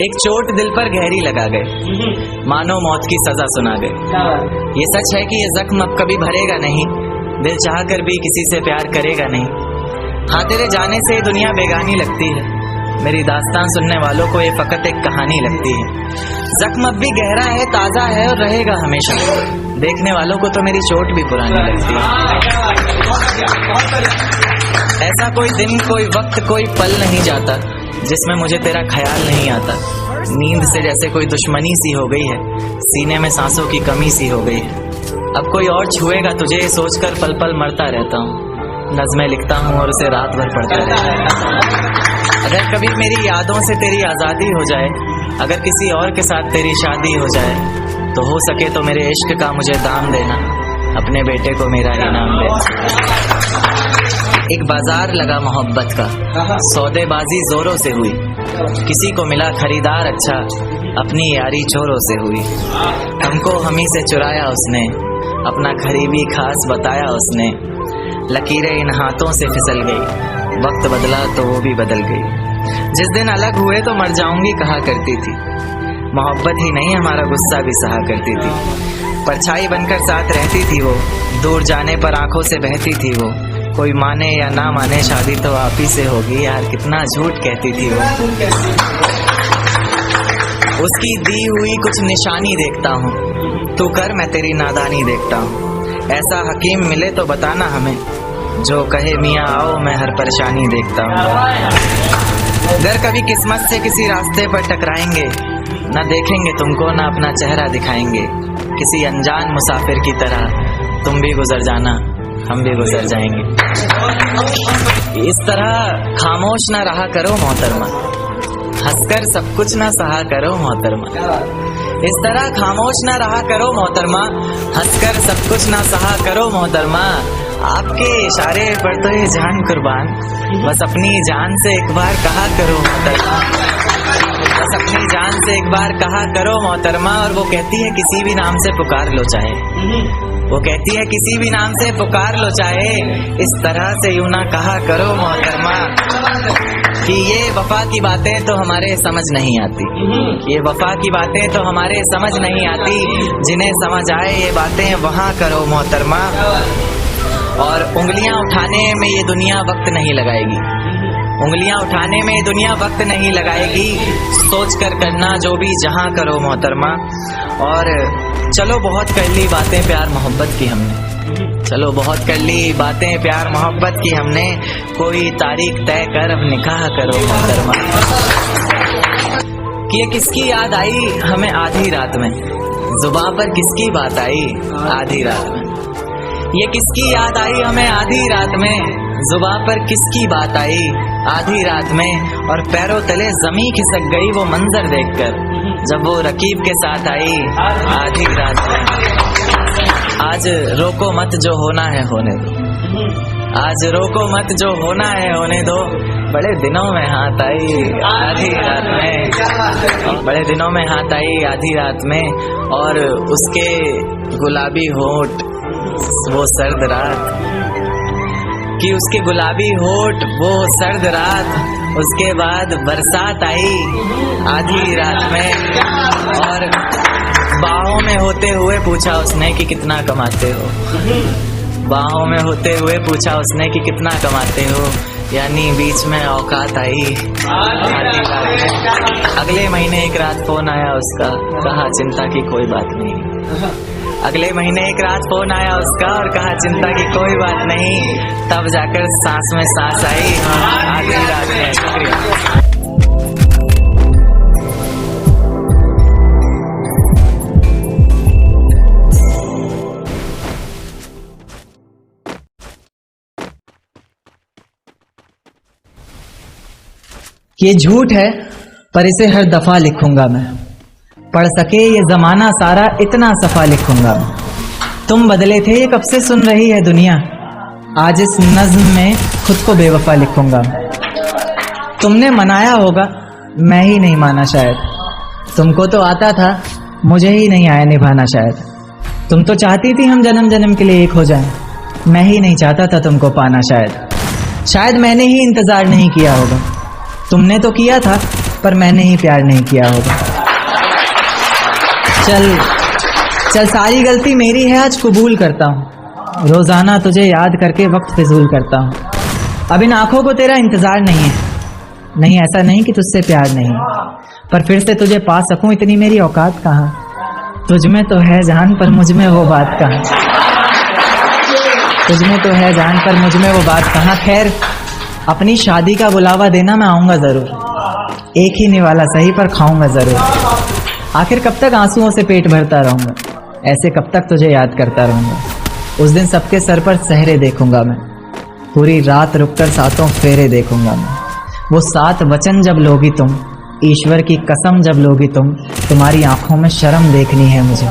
एक चोट दिल पर गहरी लगा गए, मानो मौत की सजा सुना गए। ये सच है कि ये जख्म अब कभी भरेगा नहीं, दिल चाह कर भी किसी से प्यार करेगा नहीं। हाँ, तेरे जाने से दुनिया बेगानी लगती है, मेरी दास्तान सुनने वालों को ये फकत एक कहानी लगती है। जख्म अब भी गहरा है, ताजा है और रहेगा हमेशा, देखने वालों को तो मेरी चोट भी पुरानी लगती है। ऐसा कोई दिन, कोई वक्त, कोई पल नहीं जाता जिसमें मुझे तेरा ख्याल नहीं आता। नींद से जैसे कोई दुश्मनी सी हो गई है, सीने में सांसों की कमी सी हो गई है। अब कोई और छुएगा तुझे सोचकर पल पल मरता रहता हूँ, नज़्में लिखता हूँ और उसे रात भर पढ़ता रहता हूँ। अगर कभी मेरी यादों से तेरी आज़ादी हो जाए, अगर किसी और के साथ तेरी शादी हो जाए, तो हो सके तो मेरे इश्क का मुझे दाम देना, अपने बेटे को मेरा इनाम देना। एक बाजार लगा मोहब्बत का, सौदेबाजी जोरों से हुई, किसी को मिला खरीदार अच्छा, अपनी यारी चोरों से हुई। हमको हमी से चुराया उसने, अपना करीबी खास बताया उसने। लकीरें इन हाथों से फिसल गई, वक्त बदला तो वो भी बदल गई। जिस दिन अलग हुए तो मर जाऊंगी कहा करती थी, मोहब्बत ही नहीं हमारा गुस्सा भी सहा करती थी। परछाई बनकर साथ रहती थी वो, दूर जाने पर आंखों से बहती थी वो। कोई माने या ना माने शादी तो आप ही से होगी, यार कितना झूठ कहती थी वो। उसकी दी हुई कुछ निशानी देखता हूँ, तू कर मैं तेरी नादानी देखता हूँ। ऐसा हकीम मिले तो बताना हमें, जो कहे मियाँ आओ मैं हर परेशानी देखता हूँ। अगर कभी किस्मत से किसी रास्ते पर टकराएंगे, न देखेंगे तुमको न अपना चेहरा दिखाएंगे। किसी अनजान मुसाफिर की तरह तुम भी गुजर जाना, हम भी गुजर जाएंगे। इस तरह खामोश ना रहा करो मोहतरमा, हंसकर सब कुछ ना सहा करो मोहतरमा। इस तरह खामोश ना रहा करो मोहतरमा, हंसकर सब कुछ ना सहा करो मोहतरमा। आपके इशारे पर तो ये जान कुर्बान, बस अपनी जान से एक बार कहा करो मोहतरमा, बस अपनी जान से एक बार कहा करो मोहतरमा। और वो कहती है किसी भी नाम से पुकार लो चाहे, वो कहती है किसी भी नाम से पुकार लो चाहे, इस तरह से यूं ना कहा करो मोहतरमा। कि ये वफा की बातें तो हमारे समझ नहीं आती, ये वफा की बातें तो हमारे समझ नहीं आती। जिन्हें समझ आए ये बातें वहाँ करो मोहतरमा। और उंगलियां उठाने में ये दुनिया वक्त नहीं लगाएगी, उंगलियां उठाने में दुनिया वक्त नहीं लगाएगी। सोच कर करना जो भी जहां करो मोहतरमा। और चलो बहुत कर ली बातें प्यार मोहब्बत की हमने, चलो बहुत कर ली बातें प्यार मोहब्बत की हमने। कोई तारीख तय कर अब निकाह करो मोहतरमा। कि ये किसकी याद आई हमें आधी रात में, जुबां पर किसकी बात आई आधी रात में। ये किसकी याद आई हमें आधी रात में, जुबां पर किसकी बात आई आधी रात में। और पैरों तले जमीन खिसक गई वो मंजर देखकर, जब वो रकीब के साथ आई आधी रात में। आज रोको मत जो होना है होने दो, आज रोको मत जो होना है होने दो। बड़े दिनों में हाथ आई आधी रात में, बड़े दिनों में हाथ आई आधी रात में। और उसके गुलाबी होठ वो सर्द रात, कि उसके गुलाबी होठ वो सर्द रात। उसके बाद बरसात आई आधी रात में। और बाहों में होते हुए पूछा उसने कि कितना कमाते हो, बाहों में होते हुए पूछा उसने कि कितना कमाते हो। यानी बीच में औकात आई आधी रात में। अगले महीने एक रात फोन आया उसका, कहा चिंता की कोई बात नहीं। अगले महीने एक रात फोन आया उसका और कहा चिंता की कोई बात नहीं। तब जाकर सांस में सांस आई आधी रात में। शुक्रिया। ये झूठ है पर इसे हर दफा लिखूंगा मैं, पढ़ सके ये जमाना सारा इतना सफा लिखूंगा मैं। तुम बदले थे ये कब से सुन रही है दुनिया, आज इस नज्म में खुद को बेवफा लिखूंगा। तुमने मनाया होगा मैं ही नहीं माना शायद, तुमको तो आता था मुझे ही नहीं आया निभाना शायद। तुम तो चाहती थी हम जन्म जन्म के लिए एक हो जाएं, मैं ही नहीं चाहता था तुमको पाना शायद। शायद मैंने ही इंतजार नहीं किया होगा, तुमने तो किया था पर मैंने ही प्यार नहीं किया होगा। चल सारी गलती मेरी है, आज कबूल करता हूँ। रोजाना तुझे याद करके वक्त फिजूल करता हूँ। अब इन आंखों को तेरा इंतजार नहीं है। नहीं, ऐसा नहीं कि तुझसे प्यार नहीं, पर फिर से तुझे पा सकूं इतनी मेरी औकात कहाँ। तुझ में तो है जान पर मुझ में वो बात कहाँ। तुझ में तो है जान पर मुझ में वो बात कहाँ। खैर, अपनी शादी का बुलावा देना, मैं आऊंगा जरूर। एक ही निवाला सही पर खाऊंगा जरूर। आखिर कब तक आंसुओं से पेट भरता रहूंगा, ऐसे कब तक तुझे याद करता रहूंगा। उस दिन सबके सर पर सहरे देखूंगा मैं, पूरी रात रुककर सातों फेरे देखूंगा मैं। वो 7 वचन जब लोगी तुम, ईश्वर की कसम जब लोगी तुम, तुम्हारी आंखों में शर्म देखनी है मुझे।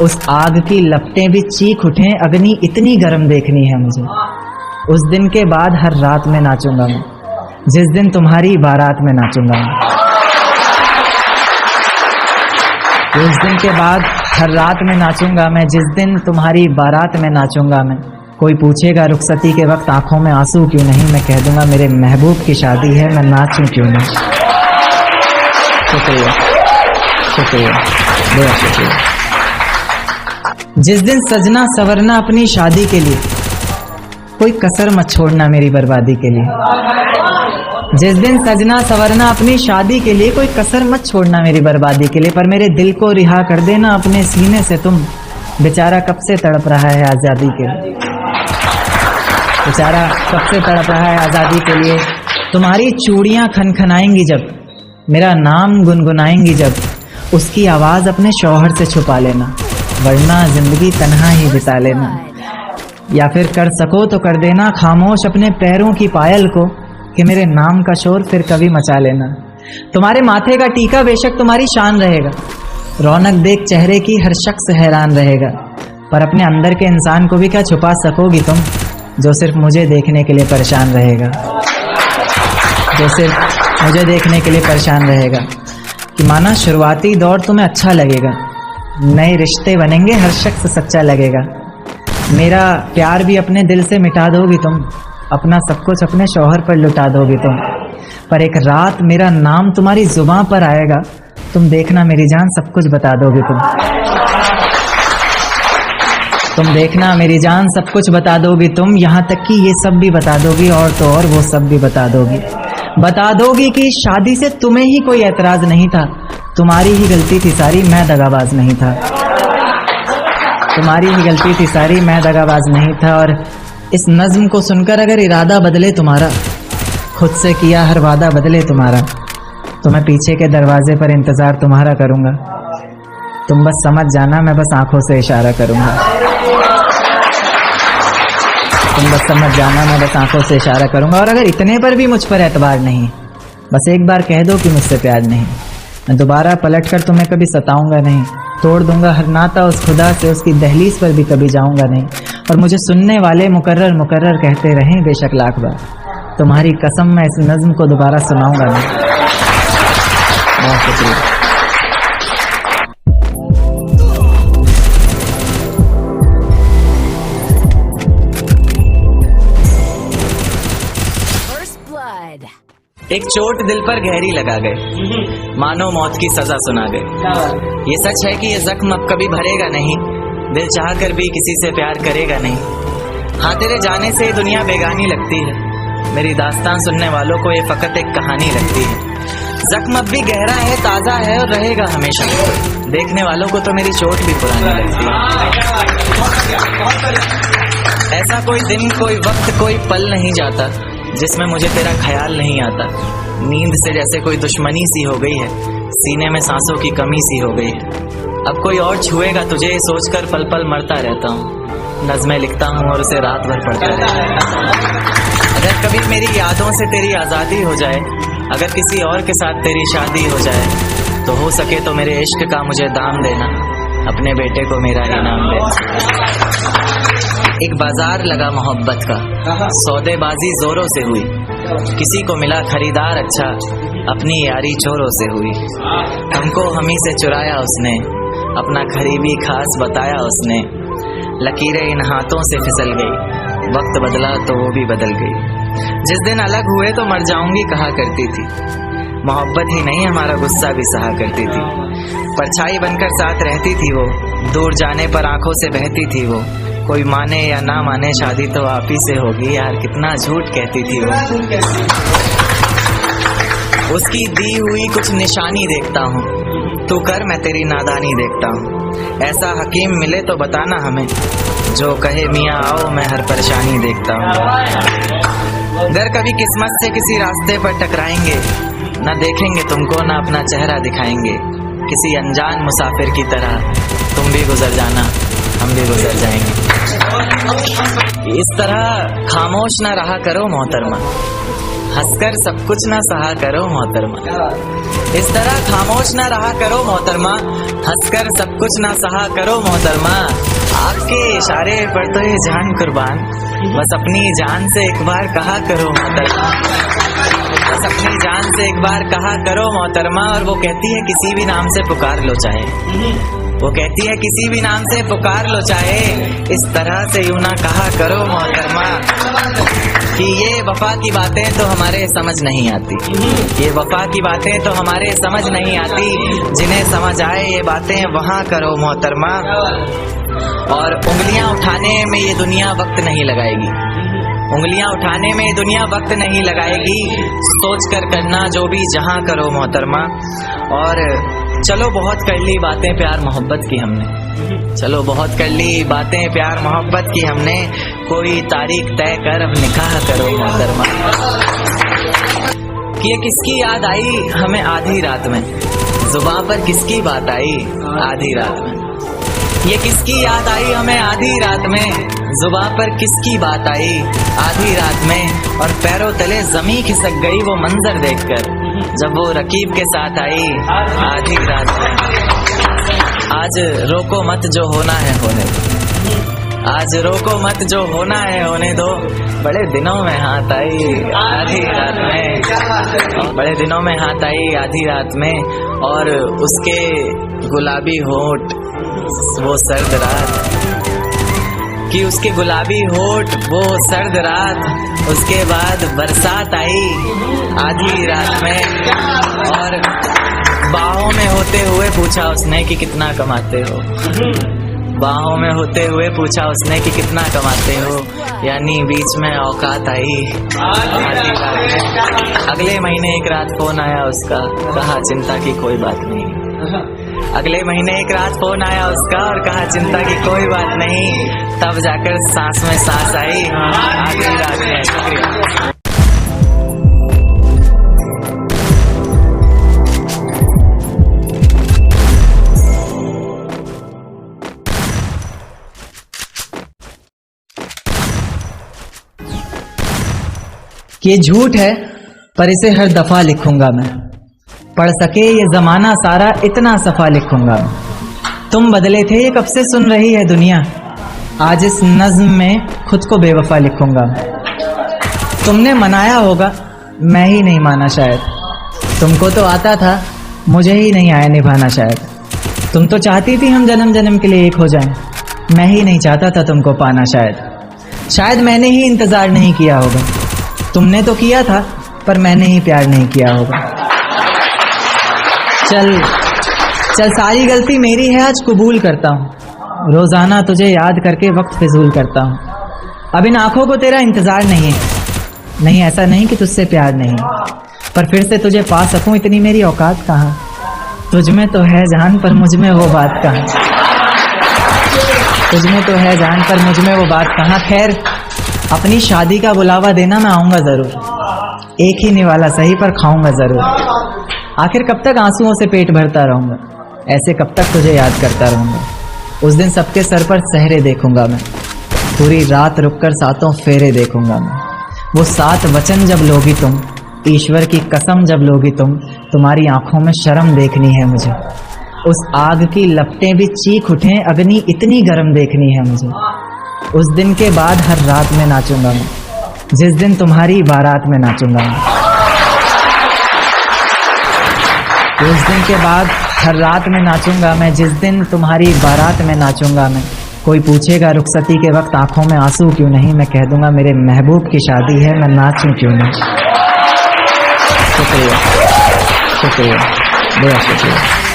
उस आग की लपटें भी चीख उठें, अग्नि इतनी गर्म देखनी है मुझे। उस दिन के बाद हर रात में नाचूंगा मैं, जिस दिन तुम्हारी बारात में नाचूंगा मैं। उस दिन के बाद हर रात में नाचूंगा मैं, जिस दिन तुम्हारी बारात में नाचूंगा मैं। कोई पूछेगा रुखसती के वक्त आंखों में आंसू क्यों नहीं, मैं कह दूंगा मेरे महबूब की शादी है, मैं नाचूं क्यों नहीं। शुक्रिया, शुक्रिया, बहुत शुक्रिया। जिस दिन सजना सवरना अपनी शादी के लिए, कोई कसर मत छोड़ना मेरी बर्बादी के लिए। जिस दिन सजना सवरना अपनी शादी के लिए, कोई कसर मत छोड़ना मेरी बर्बादी के लिए। पर मेरे दिल को रिहा कर देना अपने सीने से तुम, बेचारा कब से तड़प रहा है आजादी के लिए। बेचारा कब से तड़प रहा है आजादी के लिए। तुम्हारी चूड़ियां खनखनाएंगी जब, मेरा नाम गुनगुनाएंगी जब, उसकी आवाज अपने शौहर से छुपा लेना, वरना जिंदगी तन्हा ही बिता लेना। या फिर कर सको तो कर देना खामोश अपने पैरों की पायल को, कि मेरे नाम का शोर फिर कभी मचा लेना। तुम्हारे माथे का टीका बेशक तुम्हारी शान रहेगा, रौनक देख चेहरे की हर शख्स हैरान रहेगा। पर अपने अंदर के इंसान को भी क्या छुपा सकोगी तुम, जो सिर्फ मुझे देखने के लिए परेशान रहेगा। जो सिर्फ मुझे देखने के लिए परेशान रहेगा। कि माना शुरुआती दौर तुम्हें अच्छा लगेगा, नए रिश्ते बनेंगे, हर शख्स सच्चा लगेगा। मेरा प्यार भी अपने दिल से मिटा दोगी तुम, अपना सब कुछ अपने शौहर पर लुटा दोगी तुम। पर एक रात मेरा नाम तुम्हारी जुबां पर आएगा, तुम देखना मेरी जान सब कुछ बता दोगी तुम। तुम देखना मेरी जान सब कुछ बता दोगी तुम, यहाँ तक कि ये सब भी बता दोगी, और तो और वो सब भी बता दोगी। बता दोगी कि शादी से तुम्हें ही कोई एतराज नहीं था, तुम्हारी ही गलती थी सारी, मैं दगाबाज नहीं था। तुम्हारी ही गलती थी सारी, मैं दगाबाज नहीं था। और इस नज्म को सुनकर अगर इरादा बदले तुम्हारा, खुद से किया हर वादा बदले तुम्हारा, तो मैं पीछे के दरवाजे पर इंतजार तुम्हारा करूंगा। तुम बस समझ जाना, मैं बस आंखों से इशारा करूंगा। तुम बस समझ जाना, मैं बस आंखों से इशारा करूंगा। और अगर इतने पर भी मुझ पर एतबार नहीं, बस एक बार कह दो कि मुझसे प्यार नहीं, मैं दोबारा पलटकर तुम्हें कभी सताऊंगा नहीं। तोड़ दूंगा हर नाता उस खुदा से, उसकी दहलीज पर भी कभी जाऊंगा नहीं। और मुझे सुनने वाले मुकर्रर मुकर्रर कहते रहें बेशक लाख बार, तुम्हारी कसम मैं इस नज्म को दोबारा सुनाऊंगा नहीं। बहुत शुक्रिया। एक चोट दिल पर गहरी लगा गए, मानो मौत की सजा सुना गए। ये सच है कि ये जख्म अब कभी भरेगा नहीं, दिल चाह कर भी किसी से प्यार करेगा नहीं। हाँ, तेरे जाने से दुनिया बेगानी लगती है, मेरी दास्तान सुनने वालों को ये फकत एक कहानी लगती है। जख्म अब भी गहरा है, ताजा है और रहेगा हमेशा, देखने वालों को तो मेरी चोट भी पुरानी लगती है। ऐसा कोई दिन, कोई वक्त, कोई पल नहीं जाता जिसमें मुझे तेरा ख्याल नहीं आता। नींद से जैसे कोई दुश्मनी सी हो गई है, सीने में सांसों की कमी सी हो गई है। अब कोई और छुएगा तुझे सोचकर पल पल मरता रहता हूँ। नज़्में लिखता हूँ और उसे रात भर पढ़ता रहता हूँ। अगर कभी मेरी यादों से तेरी आज़ादी हो जाए, अगर किसी और के साथ तेरी शादी हो जाए, तो हो सके तो मेरे इश्क का मुझे दाम देना, अपने बेटे को मेरा इनाम देना। एक बाजार लगा मोहब्बत का, सौदेबाजी जोरों से हुई, किसी को मिला खरीदार अच्छा, अपनी यारी चोरों से हुई। हमको हमी से चुराया उसने, अपना करीबी खास बताया उसने। लकीरें इन हाथों से फिसल गई, वक्त बदला तो वो भी बदल गई। जिस दिन अलग हुए तो मर जाऊंगी कहा करती थी, मोहब्बत ही नहीं हमारा गुस्सा भी सहा करती थी। परछाई बनकर साथ रहती थी वो, दूर जाने पर आंखों से बहती थी वो। कोई माने या ना माने शादी तो आप ही से होगी यार, कितना झूठ कहती थी वो। उसकी दी हुई कुछ निशानी देखता हूँ, तू कर मैं तेरी नादानी देखता हूँ। ऐसा हकीम मिले तो बताना हमें, जो कहे मियाँ आओ मैं हर परेशानी देखता हूँ। अगर कभी किस्मत से किसी रास्ते पर टकराएंगे, न देखेंगे तुमको न अपना चेहरा दिखाएंगे। किसी अनजान मुसाफिर की तरह तुम भी गुजर जाना, हम भी गुजर जाएंगे। इस तरह खामोश न रहा करो मोहतरमा, हंसकर सब कुछ न सहा करो मोहतरमा। इस तरह खामोश न रहा करो मोहतरमा, हंसकर सब कुछ न सहा करो मोहतरमा। आपके इशारे पर तो ये जान कुर्बान, बस अपनी जान से एक बार कहा करो मोहतरमा, बस अपनी जान से एक बार कहा करो मोहतरमा। और वो कहती है किसी भी नाम से पुकार लो चाहे, वो कहती है किसी भी नाम से पुकार लो चाहे। इस तरह से यूं ना कहा करो मोहतरमा, कि ये वफा की बातें तो हमारे समझ नहीं आती, ये वफा की बातें तो हमारे समझ नहीं आती। जिन्हें समझ आए ये बातें वहाँ करो मोहतरमा। और उंगलियां उठाने में ये दुनिया वक्त नहीं लगाएगी, उंगलियां उठाने में दुनिया वक्त नहीं लगाएगी। सोच कर करना जो भी जहां करो मोहतरमा। और चलो बहुत कर ली बातें प्यार मोहब्बत की हमने, चलो बहुत कर ली बातें प्यार मोहब्बत की हमने। कोई तारीख तय कर अब निकाह करो मोहतरमा। कि ये किसकी याद आई हमें आधी रात में, जुबां पर किसकी बात आई आधी रात में। ये किसकी याद आई हमें आधी रात में, जुबां पर किसकी बात आई आधी रात में। और पैरों तले जमीन खिसक गई वो मंजर देखकर, जब वो रकीब के साथ आई आधी रात में। आज रोको मत जो होना है होने दो, आज रोको मत जो होना है होने दो। बड़े दिनों में हाथ आई आधी रात में, बड़े दिनों में हाथ आई आधी रात में। और उसके गुलाबी होंठ वो सर्द रात, कि उसके गुलाबी होठ वो सर्द रात। उसके बाद बरसात आई आधी रात में। और बाहों में होते हुए पूछा उसने कि कितना कमाते हो, बाहों में होते हुए पूछा उसने कि कितना कमाते हो। यानी बीच में औकात आई आधी रात में। अगले महीने एक रात फोन आया उसका, कहा चिंता की कोई बात नहीं। अगले महीने एक रात फोन आया उसका और कहा चिंता की कोई बात नहीं। तब जाकर सांस में सांस आई आधी रात में। शुक्रिया। ये झूठ है पर इसे हर दफा लिखूंगा मैं, पढ़ सके ये जमाना सारा इतना सफा लिखूंगा मैं। तुम बदले थे ये कब से सुन रही है दुनिया, आज इस नज्म में खुद को बेवफा लिखूंगा मैं। तुमने मनाया होगा मैं ही नहीं माना शायद, तुमको तो आता था मुझे ही नहीं आया निभाना शायद। तुम तो चाहती थी हम जन्म जन्म के लिए एक हो जाएं, मैं ही नहीं चाहता था तुमको पाना शायद। शायद मैंने ही इंतजार नहीं किया होगा, तुमने तो किया था पर मैंने ही प्यार नहीं किया होगा। चल चल सारी गलती मेरी है आज कबूल करता हूँ, रोजाना तुझे याद करके वक्त फिजूल करता हूँ। अब इन आंखों को तेरा इंतजार नहीं है, नहीं ऐसा नहीं कि तुझसे प्यार नहीं, पर फिर से तुझे पा सकूं इतनी मेरी औकात कहाँ। तुझ में तो है जान पर मुझ में वो बात कहाँ, तुझ में तो है जान पर मुझ में वो बात कहाँ। खैर अपनी शादी का बुलावा देना मैं आऊंगा जरूर, एक ही निवाला सही पर खाऊंगा जरूर। आखिर कब तक आंसुओं से पेट भरता रहूंगा, ऐसे कब तक तुझे याद करता रहूंगा। उस दिन सबके सर पर सहरे देखूंगा मैं, पूरी रात रुककर सातों फेरे देखूंगा मैं। वो 7 वचन जब लोगी तुम, ईश्वर की कसम जब लोगी तुम, तुम्हारी आंखों में शर्म देखनी है मुझे। उस आग की लपटें भी चीख उठें, अग्नि इतनी गर्म देखनी है मुझे। उस दिन के बाद हर रात में नाचूंगा मैं, जिस दिन तुम्हारी बारात में नाचूंगा मैं। उस दिन के बाद हर रात में नाचूंगा मैं, जिस दिन तुम्हारी बारात में नाचूंगा मैं। कोई पूछेगा रुखसती के वक्त आंखों में आंसू क्यों नहीं, मैं कह दूंगा मेरे महबूब की शादी है, मैं नाचूं क्यों नहीं। शुक्रिया। शुक्रिया, बड़ा शुक्रिया।